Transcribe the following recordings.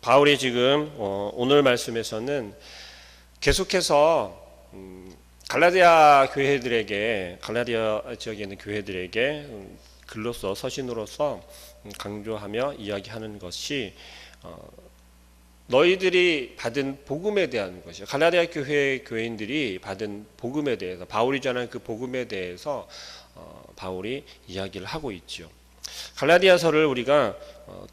바울이 지금 오늘 말씀에서는 계속해서 갈라디아 교회들에게, 갈라디아 지역에 있는 교회들에게 글로서 서신으로서 강조하며 이야기하는 것이 너희들이 받은 복음에 대한 것이요. 갈라디아 교회 교인들이 받은 복음에 대해서, 바울이 전한 그 복음에 대해서 바울이 이야기를 하고 있지요. 갈라디아서를 우리가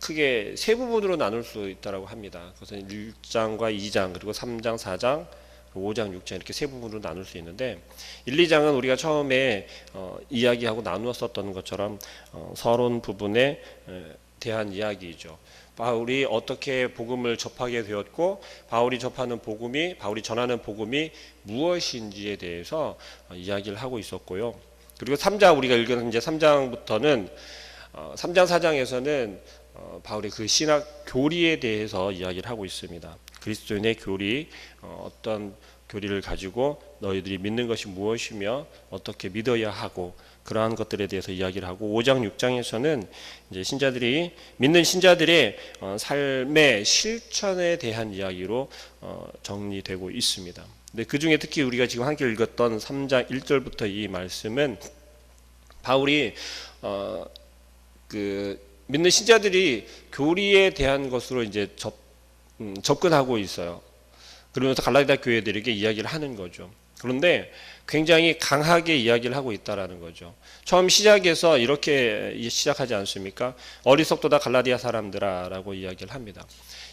크게 세 부분으로 나눌 수 있다고 합니다. 그것은 1장과 2장, 그리고 3장, 4장, 5장, 6장 이렇게 세 부분으로 나눌 수 있는데 1, 2장은 우리가 처음에 이야기하고 나누었었던 것처럼 서론 부분에 대한 이야기이죠. 바울이 어떻게 복음을 접하게 되었고 바울이 접하는 복음이, 바울이 전하는 복음이 무엇인지에 대해서 이야기를 하고 있었고요. 그리고 3장, 우리가 읽은 이제 3장부터는 3장 4장에서는 바울의 그 신학 교리에 대해서 이야기를 하고 있습니다. 그리스도인의 교리, 어떤 교리를 가지고 너희들이 믿는 것이 무엇이며 어떻게 믿어야 하고 그러한 것들에 대해서 이야기를 하고 5장 6장에서는 이제 신자들이, 믿는 신자들의 삶의 실천에 대한 이야기로 정리되고 있습니다. 근데 그 중에 특히 우리가 지금 함께 읽었던 3장 1절부터 이 말씀은 바울이 그 믿는 신자들이 교리에 대한 것으로 이제 접근하고 있어요. 그러면서 갈라디아 교회들에게 이야기를 하는 거죠. 그런데 굉장히 강하게 이야기를 하고 있다라는 거죠. 처음 시작에서 이렇게 시작하지 않습니까? 어리석도다 갈라디아 사람들아라고 이야기를 합니다.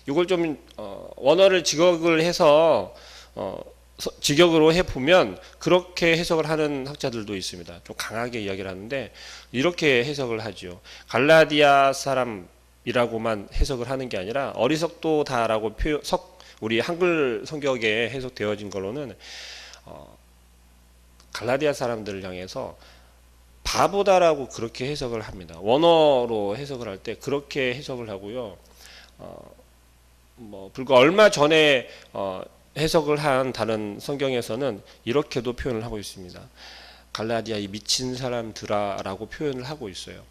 이걸 좀 원어를 직역을 해서 직역으로 해보면 그렇게 해석을 하는 학자들도 있습니다. 좀 강하게 이야기를 하는데 이렇게 해석을 하죠. 갈라디아 사람이라고만 해석을 하는 게 아니라 어리석도다라고 우리 한글 성격에 해석되어진 걸로는 갈라디아 사람들을 향해서 바보다라고 그렇게 해석을 합니다. 원어로 해석을 할 때 그렇게 해석을 하고요. 불과 얼마 전에 해석을 한 다른 성경에서는 이렇게도 표현을 하고 있습니다. 갈라디아 이 미친 사람들아라고 표현을 하고 있어요.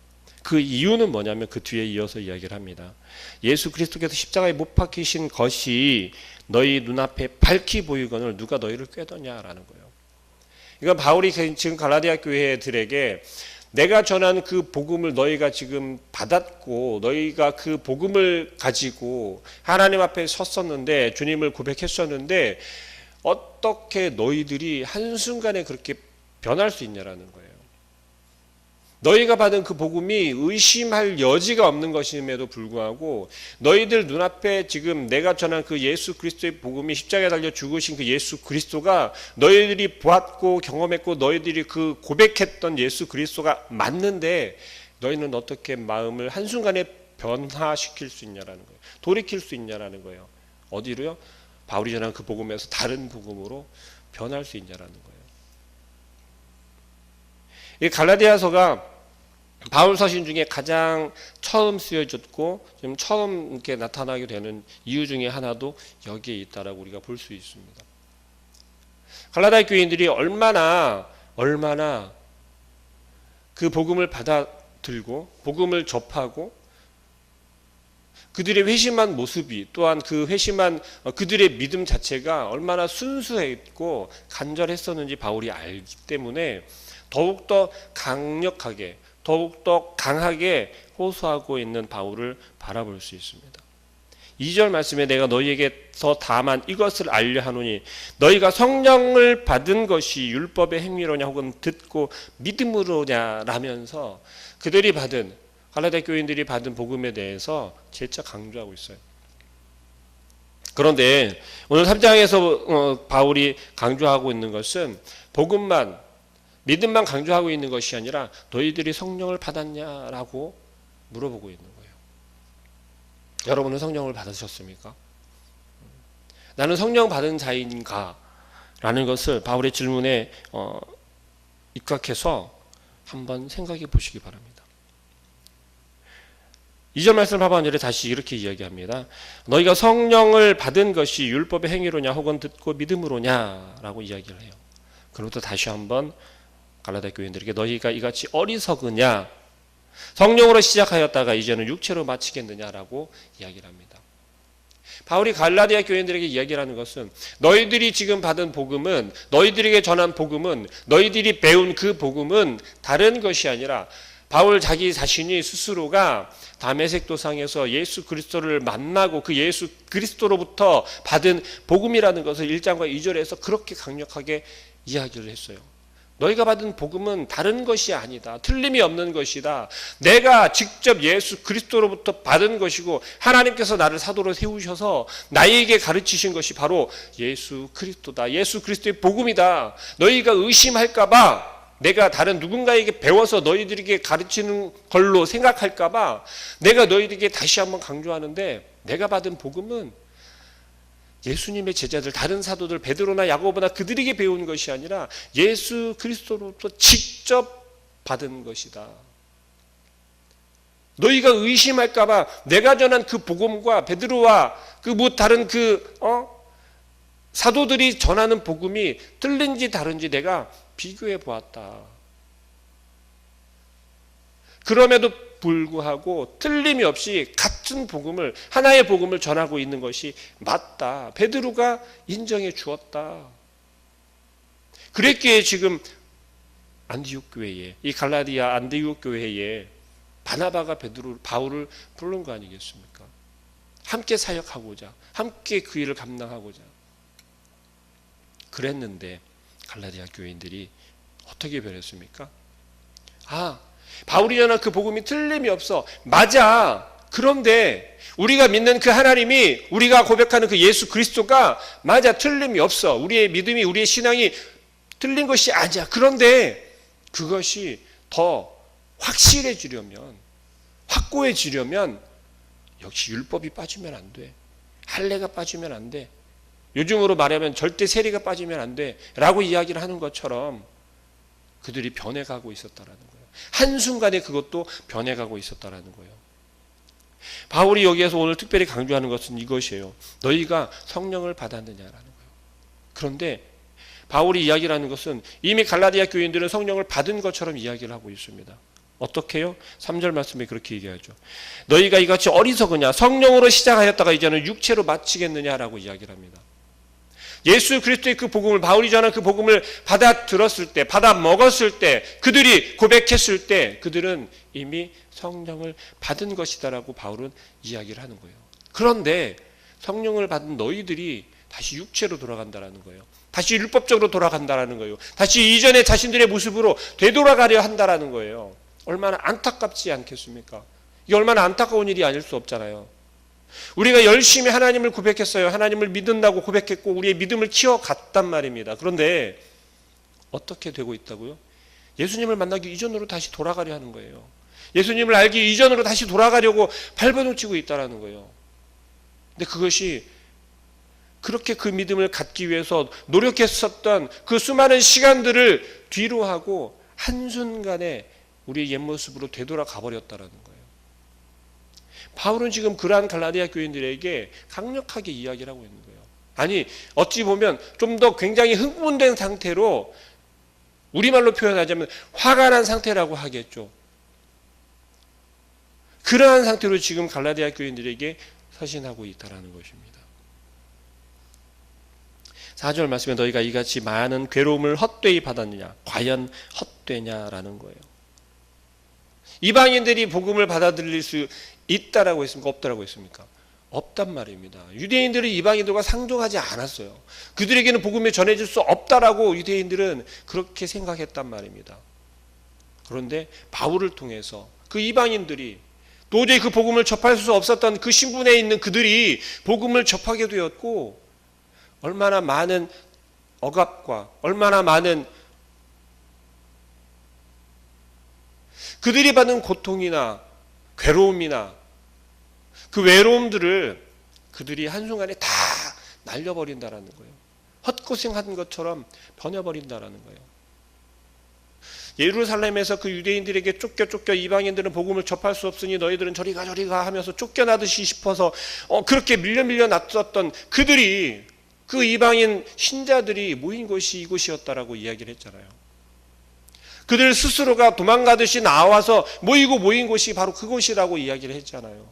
그 이유는 뭐냐면 그 뒤에 이어서 이야기를 합니다. 예수 그리스도께서 십자가에 못 박히신 것이 너희 눈앞에 밝히 보이거늘 누가 너희를 꾀더냐라는 거예요. 그러니까 바울이 지금 갈라디아 교회들에게 내가 전한 그 복음을 너희가 지금 받았고 너희가 그 복음을 가지고 하나님 앞에 섰었는데 주님을 고백했었는데 어떻게 너희들이 한순간에 그렇게 변할 수 있냐라는 거예요. 너희가 받은 그 복음이 의심할 여지가 없는 것임에도 불구하고 너희들 눈앞에 지금 내가 전한 그 예수 그리스도의 복음이 십자가에 달려 죽으신 그 예수 그리스도가 너희들이 보았고 경험했고 너희들이 그 고백했던 예수 그리스도가 맞는데 너희는 어떻게 마음을 한순간에 변화시킬 수 있냐라는 거예요. 돌이킬 수 있냐라는 거예요. 어디로요? 바울이 전한 그 복음에서 다른 복음으로 변할 수 있냐라는 거예요. 이 갈라디아서가 바울 서신 중에 가장 처음 쓰여졌고 지금 처음 이렇게 나타나게 되는 이유 중에 하나도 여기에 있다라고 우리가 볼 수 있습니다. 갈라디아 교인들이 얼마나 그 복음을 받아들고 복음을 접하고 그들의 회심한 모습이 또한 그 회심한 그들의 믿음 자체가 얼마나 순수했고 간절했었는지 바울이 알기 때문에 더욱더 강력하게 더욱더 강하게 호소하고 있는 바울을 바라볼 수 있습니다. 2절 말씀에 내가 너희에게서 다만 이것을 알려 하노니 너희가 성령을 받은 것이 율법의 행위로냐 혹은 듣고 믿음으로냐 라면서 그들이 받은 갈라디아 교인들이 받은 복음에 대해서 재차 강조하고 있어요. 그런데 오늘 3장에서 바울이 강조하고 있는 것은 복음만 믿음만 강조하고 있는 것이 아니라 너희들이 성령을 받았냐라고 물어보고 있는 거예요. 여러분은 성령을 받으셨습니까? 나는 성령 받은 자인가? 라는 것을 바울의 질문에 입각해서 한번 생각해 보시기 바랍니다. 2절 말씀 하반절에 다시 이렇게 이야기합니다. 너희가 성령을 받은 것이 율법의 행위로냐 혹은 듣고 믿음으로냐 라고 이야기를 해요. 그리고 또 다시 한번 갈라디아 교인들에게 너희가 이같이 어리석으냐 성령으로 시작하였다가 이제는 육체로 마치겠느냐라고 이야기를 합니다. 바울이 갈라디아 교인들에게 이야기를 하는 것은 너희들이 지금 받은 복음은, 너희들에게 전한 복음은, 너희들이 배운 그 복음은 다른 것이 아니라 바울 자기 자신이 스스로가 다메섹 도상에서 예수 그리스도를 만나고 그 예수 그리스도로부터 받은 복음이라는 것을 1장과 2절에서 그렇게 강력하게 이야기를 했어요. 너희가 받은 복음은 다른 것이 아니다. 틀림이 없는 것이다. 내가 직접 예수 그리스도로부터 받은 것이고 하나님께서 나를 사도로 세우셔서 나에게 가르치신 것이 바로 예수 그리스도다. 예수 그리스도의 복음이다. 너희가 의심할까 봐, 내가 다른 누군가에게 배워서 너희들에게 가르치는 걸로 생각할까 봐 내가 너희들에게 다시 한번 강조하는데, 내가 받은 복음은 예수님의 제자들, 다른 사도들 베드로나 야고보나 그들에게 배운 것이 아니라 예수 그리스도로부터 직접 받은 것이다. 너희가 의심할까 봐 내가 전한 그 복음과 베드로와 그 뭐 다른 사도들이 전하는 복음이 틀린지 다른지 내가 비교해 보았다. 그럼에도 불구하고 틀림이 없이 같은 복음을, 하나의 복음을 전하고 있는 것이 맞다. 베드로가 인정해 주었다. 그랬기에 지금 안디옥 교회에, 이 갈라디아 안디옥 교회에 바나바가 바울을 부른 거 아니겠습니까? 함께 사역하고자, 함께 그 일을 감당하고자. 그랬는데 갈라디아 교인들이 어떻게 변했습니까? 바울이 전한 그 복음이 틀림이 없어. 맞아. 그런데 우리가 믿는 그 하나님이, 우리가 고백하는 그 예수 그리스도가 맞아. 틀림이 없어. 우리의 믿음이, 우리의 신앙이 틀린 것이 아니야. 그런데 그것이 더 확실해지려면, 확고해지려면 역시 율법이 빠지면 안 돼. 할례가 빠지면 안 돼. 요즘으로 말하면 절대 세리가 빠지면 안 돼. 라고 이야기를 하는 것처럼 그들이 변해가고 있었다라는 거예요. 한순간에 그것도 변해가고 있었다라는 거예요. 바울이 여기에서 오늘 특별히 강조하는 것은 이것이에요. 너희가 성령을 받았느냐라는 거예요. 그런데 바울이 이야기를 하는 것은 이미 갈라디아 교인들은 성령을 받은 것처럼 이야기를 하고 있습니다. 어떻게 해요? 3절 말씀에 그렇게 얘기하죠. 너희가 이같이 어리석으냐? 성령으로 시작하였다가 이제는 육체로 마치겠느냐라고 이야기를 합니다. 예수 그리스도의 그 복음을, 바울이 전한 그 복음을 받아 들었을 때, 받아 먹었을 때, 그들이 고백했을 때 그들은 이미 성령을 받은 것이다라고 바울은 이야기를 하는 거예요. 그런데 성령을 받은 너희들이 다시 육체로 돌아간다라는 거예요. 다시 율법적으로 돌아간다라는 거예요. 다시 이전의 자신들의 모습으로 되돌아가려 한다라는 거예요. 얼마나 안타깝지 않겠습니까? 이게 얼마나 안타까운 일이 아닐 수 없잖아요. 우리가 열심히 하나님을 고백했어요. 하나님을 믿는다고 고백했고 우리의 믿음을 키워갔단 말입니다. 그런데 어떻게 되고 있다고요? 예수님을 만나기 이전으로 다시 돌아가려 하는 거예요. 예수님을 알기 이전으로 다시 돌아가려고 발버둥치고 있다는 거예요. 근데 그것이 그렇게 그 믿음을 갖기 위해서 노력했었던 그 수많은 시간들을 뒤로 하고 한순간에 우리의 옛모습으로 되돌아가 버렸다는 거예요. 바울은 지금 그러한 갈라디아 교인들에게 강력하게 이야기를 하고 있는 거예요. 아니, 어찌 보면 좀 더 굉장히 흥분된 상태로, 우리말로 표현하자면 화가 난 상태라고 하겠죠. 그러한 상태로 지금 갈라디아 교인들에게 서신하고 있다는 것입니다. 4절 말씀에 너희가 이같이 많은 괴로움을 헛되이 받았느냐? 과연 헛되냐라는 거예요. 이방인들이 복음을 받아들일 수 있다라고 했습니까? 없다라고 했습니까? 없단 말입니다. 유대인들은 이방인들과 상종하지 않았어요. 그들에게는 복음이 전해질 수 없다라고 유대인들은 그렇게 생각했단 말입니다. 그런데 바울을 통해서 그 이방인들이 도저히 그 복음을 접할 수 없었던 그 신분에 있는 그들이 복음을 접하게 되었고, 얼마나 많은 억압과 얼마나 많은 그들이 받는 고통이나 괴로움이나 그 외로움들을 그들이 한순간에 다 날려버린다라는 거예요. 헛고생한 것처럼 변해버린다라는 거예요. 예루살렘에서 그 유대인들에게 쫓겨 이방인들은 복음을 접할 수 없으니 너희들은 저리 가 하면서 쫓겨나듯이 싶어서 그렇게 밀려 놨었던 그들이, 그 이방인 신자들이 모인 곳이 이곳이었다라고 이야기를 했잖아요. 그들 스스로가 도망가듯이 나와서 모인 곳이 바로 그곳이라고 이야기를 했잖아요.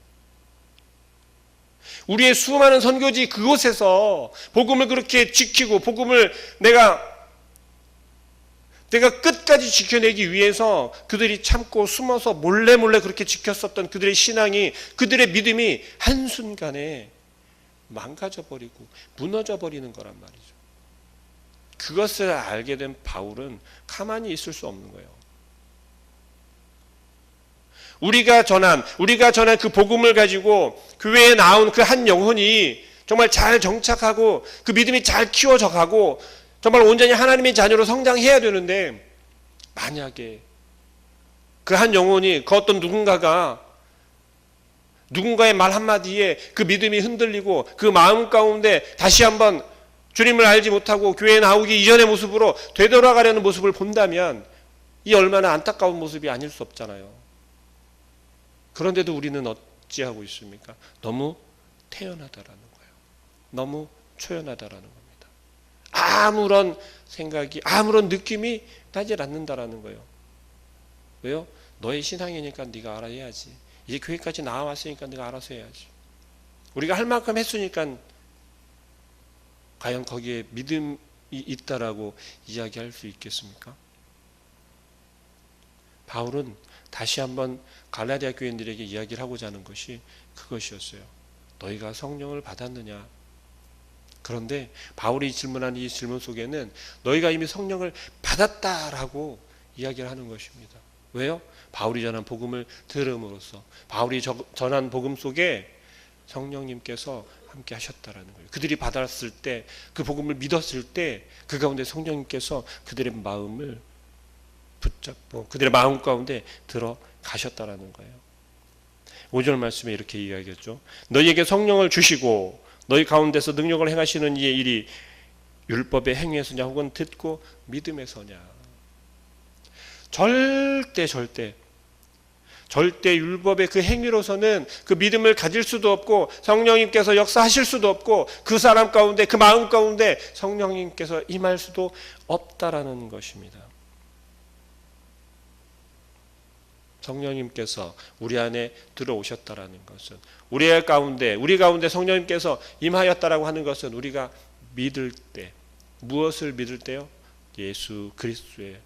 우리의 수많은 선교지 그곳에서 복음을 그렇게 지키고 복음을 내가 끝까지 지켜내기 위해서 그들이 참고 숨어서 몰래 그렇게 지켰었던 그들의 신앙이, 그들의 믿음이 한순간에 망가져버리고 무너져버리는 거란 말이죠. 그것을 알게 된 바울은 가만히 있을 수 없는 거예요. 우리가 전한 그 복음을 가지고 교회에 나온 그 한 영혼이 정말 잘 정착하고 그 믿음이 잘 키워져 가고 정말 온전히 하나님의 자녀로 성장해야 되는데, 만약에 그 한 영혼이 그 어떤 누군가의 말 한마디에 그 믿음이 흔들리고 그 마음 가운데 다시 한번 주님을 알지 못하고 교회에 나오기 이전의 모습으로 되돌아가려는 모습을 본다면 이 얼마나 안타까운 모습이 아닐 수 없잖아요. 그런데도 우리는 어찌하고 있습니까? 너무 태연하다라는 거예요. 너무 초연하다라는 겁니다. 아무런 생각이, 아무런 느낌이 나질 않는다라는 거예요. 왜요? 너의 신앙이니까 네가 알아야 해야지. 이제 교회까지 나와왔으니까 네가 알아서 해야지. 우리가 할 만큼 했으니까 과연 거기에 믿음이 있다라고 이야기할 수 있겠습니까? 바울은 다시 한번 갈라디아 교인들에게 이야기를 하고자 하는 것이 그것이었어요. 너희가 성령을 받았느냐? 그런데 바울이 질문한 이 질문 속에는 너희가 이미 성령을 받았다라고 이야기를 하는 것입니다. 왜요? 바울이 전한 복음을 들음으로써, 바울이 전한 복음 속에 성령님께서 함께 하셨다라는 거예요. 그들이 받았을 때, 그 복음을 믿었을 때 그 가운데 성령님께서 그들의 마음을 붙잡고 그들의 마음 가운데 들어가셨다라는 거예요. 5절 말씀에 이렇게 이야기했죠. 너희에게 성령을 주시고 너희 가운데서 능력을 행하시는 이의 일이 율법의 행위에서냐 혹은 듣고 믿음에서냐. 절대 율법의 그 행위로서는 그 믿음을 가질 수도 없고 성령님께서 역사하실 수도 없고 그 사람 가운데, 그 마음 가운데 성령님께서 임할 수도 없다라는 것입니다. 성령님께서 우리 안에 들어오셨다라는 것은, 우리 가운데 성령님께서 임하였다라고 하는 것은 우리가 믿을 때, 무엇을 믿을 때요? 예수 그리스도의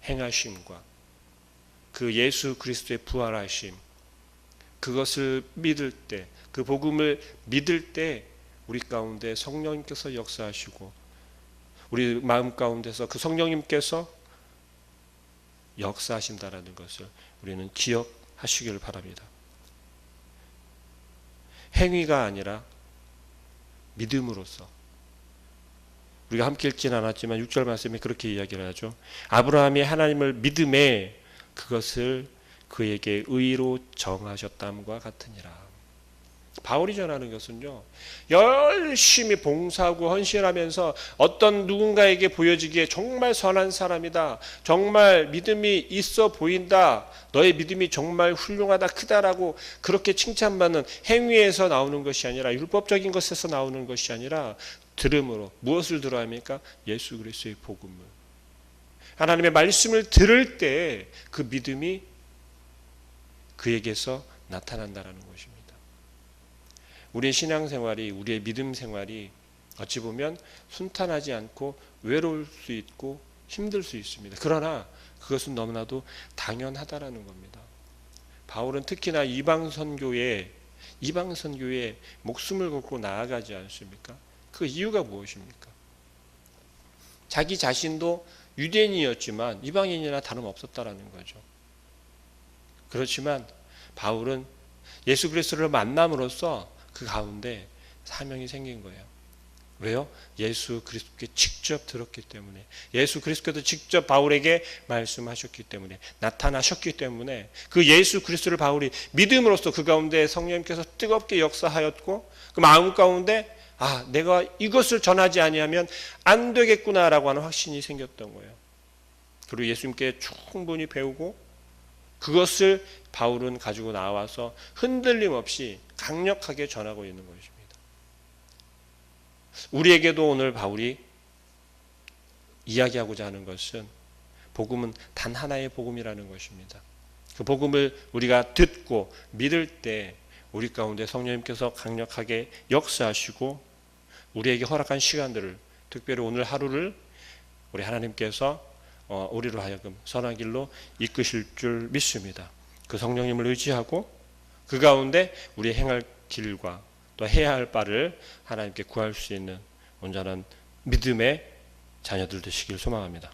행하심과 그 예수 그리스도의 부활하심, 그것을 믿을 때, 그 복음을 믿을 때 우리 가운데 성령님께서 역사하시고 우리 마음 가운데서 그 성령님께서 역사하신다라는 것을 우리는 기억하시기를 바랍니다. 행위가 아니라 믿음으로써, 우리가 함께 읽지는 않았지만 6절 말씀에 그렇게 이야기를 하죠. 아브라함이 하나님을 믿음에 그것을 그에게 의로 정하셨담과 같으니라. 바울이 전하는 것은요, 열심히 봉사하고 헌신하면서 어떤 누군가에게 보여지기에 정말 선한 사람이다, 정말 믿음이 있어 보인다, 너의 믿음이 정말 훌륭하다, 크다라고 그렇게 칭찬받는 행위에서 나오는 것이 아니라, 율법적인 것에서 나오는 것이 아니라 들음으로, 무엇을 들어야 합니까? 예수 그리스도의 복음을, 하나님의 말씀을 들을 때 그 믿음이 그에게서 나타난다라는 것입니다. 우리의 신앙생활이, 우리의 믿음 생활이 어찌 보면 순탄하지 않고 외로울 수 있고 힘들 수 있습니다. 그러나 그것은 너무나도 당연하다라는 겁니다. 바울은 특히나 이방 선교에 목숨을 걸고 나아가지 않습니까? 그 이유가 무엇입니까? 자기 자신도 유대인이었지만 이방인이나 다름없었다라는 거죠. 그렇지만 바울은 예수 그리스도를 만남으로써 그 가운데 사명이 생긴 거예요. 왜요? 예수 그리스도께 직접 들었기 때문에, 예수 그리스도께서 직접 바울에게 말씀하셨기 때문에, 나타나셨기 때문에 그 예수 그리스도를 바울이 믿음으로써 그 가운데 성령님께서 뜨겁게 역사하였고 그 마음 가운데 내가 이것을 전하지 아니하면 안 되겠구나라고 하는 확신이 생겼던 거예요. 그리고 예수님께 충분히 배우고 그것을 바울은 가지고 나와서 흔들림 없이 강력하게 전하고 있는 것입니다. 우리에게도 오늘 바울이 이야기하고자 하는 것은 복음은 단 하나의 복음이라는 것입니다. 그 복음을 우리가 듣고 믿을 때 우리 가운데 성령님께서 강력하게 역사하시고 우리에게 허락한 시간들을, 특별히 오늘 하루를 우리 하나님께서 우리로 하여금 선한 길로 이끄실 줄 믿습니다. 그 성령님을 의지하고 그 가운데 우리 행할 길과 또 해야 할 바를 하나님께 구할 수 있는 온전한 믿음의 자녀들 되시길 소망합니다.